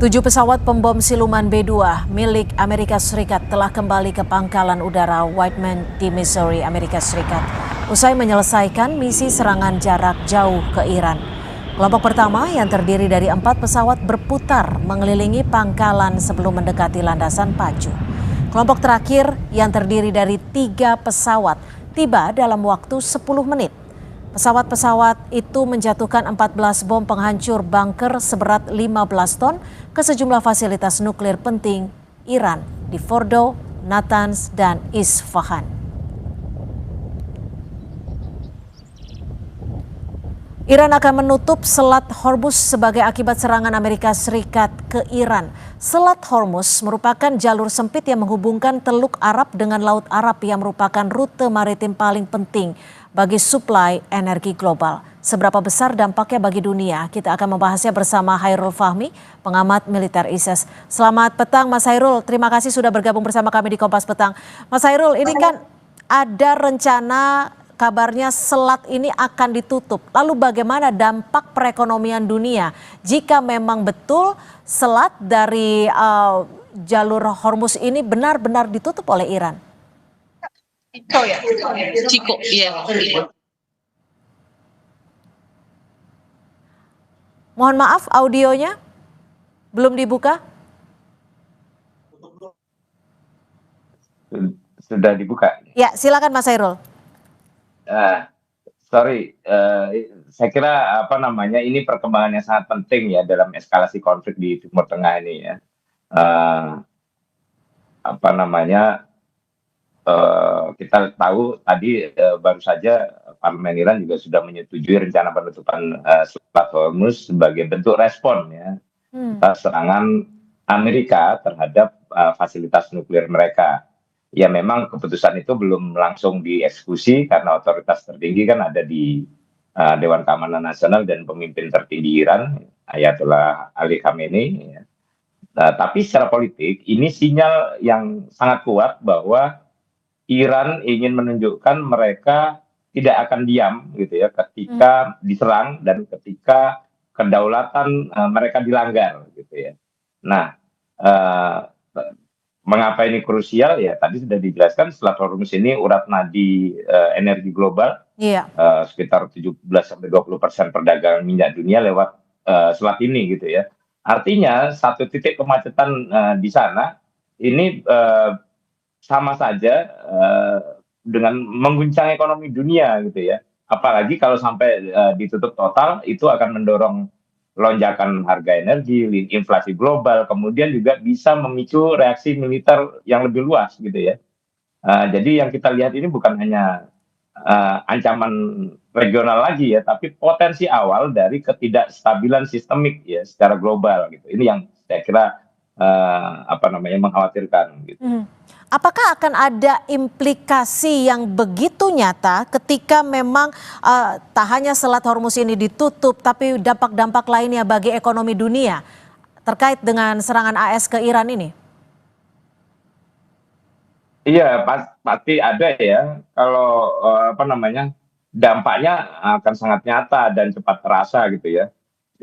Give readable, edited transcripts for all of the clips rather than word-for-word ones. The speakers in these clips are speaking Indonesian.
7 pesawat pembom siluman B-2 milik Amerika Serikat telah kembali ke pangkalan udara Whiteman di Missouri, Amerika Serikat, usai menyelesaikan misi serangan jarak jauh ke Iran. Kelompok pertama yang terdiri dari 4 pesawat berputar mengelilingi pangkalan sebelum mendekati landasan pacu. Kelompok terakhir yang terdiri dari 3 pesawat tiba dalam waktu 10 menit. Pesawat-pesawat itu menjatuhkan 14 bom penghancur bunker seberat 15 ton ke sejumlah fasilitas nuklir penting Iran di Fordo, Natanz, dan Isfahan. Iran akan menutup Selat Hormuz sebagai akibat serangan Amerika Serikat ke Iran. Selat Hormuz merupakan jalur sempit yang menghubungkan Teluk Arab dengan Laut Arab yang merupakan rute maritim paling penting bagi suplai energi global. Seberapa besar dampaknya bagi dunia? Kita akan membahasnya bersama Hairul Fahmi, pengamat militer ISIS. Selamat petang Mas Hairul, terima kasih sudah bergabung bersama kami di Kompas Petang. Mas Hairul, ini kan ada rencana kabarnya selat ini akan ditutup. Lalu bagaimana dampak perekonomian dunia jika memang betul selat dari jalur Hormuz ini benar-benar ditutup oleh Iran? Ciko, iya. Mohon maaf, audionya belum dibuka. Sudah dibuka. Ya, silakan Mas Hairul. Sorry, saya kira ini perkembangan yang sangat penting ya dalam eskalasi konflik di Timur Tengah ini ya. Kita tahu tadi baru saja Parlemen Iran juga sudah menyetujui rencana penutupan Selat Hormuz sebagai bentuk respon ya atas serangan Amerika terhadap fasilitas nuklir mereka. Ya memang keputusan itu belum langsung dieksekusi karena otoritas tertinggi kan ada di Dewan Keamanan Nasional dan pemimpin tertinggi Iran Ayatollah Ali Khamenei. Ya. Tapi secara politik ini sinyal yang sangat kuat bahwa Iran ingin menunjukkan mereka tidak akan diam gitu ya ketika diserang dan ketika kedaulatan mereka dilanggar gitu ya. Nah, mengapa ini krusial ya tadi sudah dijelaskan Selat Hormuz ini urat nadi energi global. Sekitar 17-20% perdagangan minyak dunia lewat selat ini gitu ya. Artinya satu titik kemacetan di sana ini sama saja dengan mengguncang ekonomi dunia gitu ya. Apalagi kalau sampai ditutup total itu akan mendorong lonjakan harga energi, inflasi global, kemudian juga bisa memicu reaksi militer yang lebih luas gitu ya. Jadi yang kita lihat ini bukan hanya ancaman regional lagi ya, tapi potensi awal dari ketidakstabilan sistemik ya secara global gitu. Ini yang saya kira mengkhawatirkan gitu. Apakah akan ada implikasi yang begitu nyata ketika memang tak hanya Selat Hormuz ini ditutup, tapi dampak-dampak lainnya bagi ekonomi dunia terkait dengan serangan AS ke Iran ini? Iya, pasti ada ya. Kalau dampaknya akan sangat nyata dan cepat terasa gitu ya.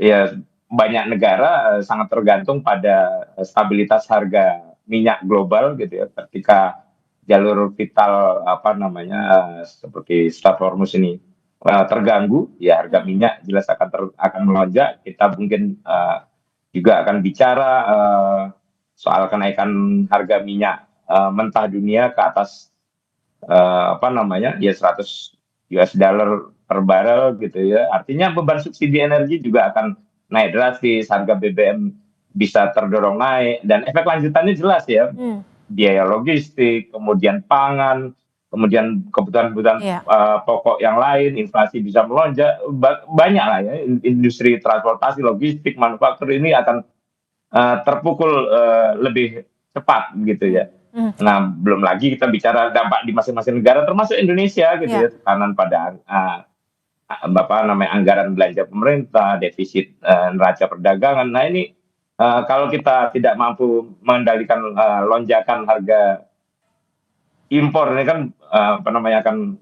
Ya banyak negara sangat tergantung pada stabilitas harga minyak global gitu ya. Ketika jalur vital seperti Selat Hormuz ini terganggu, ya harga minyak jelas akan melonjak. Kita mungkin juga akan bicara soal kenaikan harga minyak mentah dunia ke atas 100 US dollar per barrel gitu ya. Artinya beban subsidi energi juga akan naik drastis, harga BBM bisa terdorong naik dan efek lanjutannya jelas ya. Biaya logistik, kemudian pangan, kemudian kebutuhan-kebutuhan pokok yang lain, inflasi bisa melonjak, banyak lah ya. Industri transportasi, logistik, manufaktur ini akan terpukul lebih cepat gitu ya. Nah, belum lagi kita bicara dampak di masing-masing negara, termasuk Indonesia gitu ya, tekanan pada anggaran belanja pemerintah, defisit neraca perdagangan. Nah ini kalau kita tidak mampu mengendalikan lonjakan harga impor ini kan akan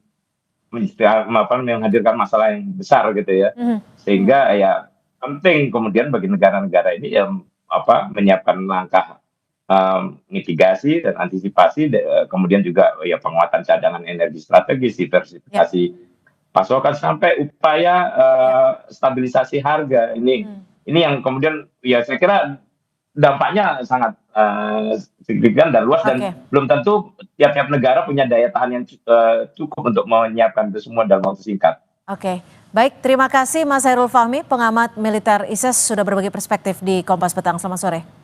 menghadirkan masalah yang besar gitu ya. Sehingga ya penting kemudian bagi negara-negara ini ya menyiapkan langkah mitigasi dan antisipasi, kemudian juga ya penguatan cadangan energi strategis, diversifikasi pasokan sampai upaya stabilisasi harga. Ini yang kemudian ya saya kira dampaknya sangat signifikan dan luas, dan belum tentu tiap-tiap negara punya daya tahan yang cukup untuk menyiapkan itu semua dalam waktu singkat. Oke, baik, terima kasih Mas Hairul Fahmi, pengamat militer ISES, sudah berbagi perspektif di Kompas Petang. Selamat sore.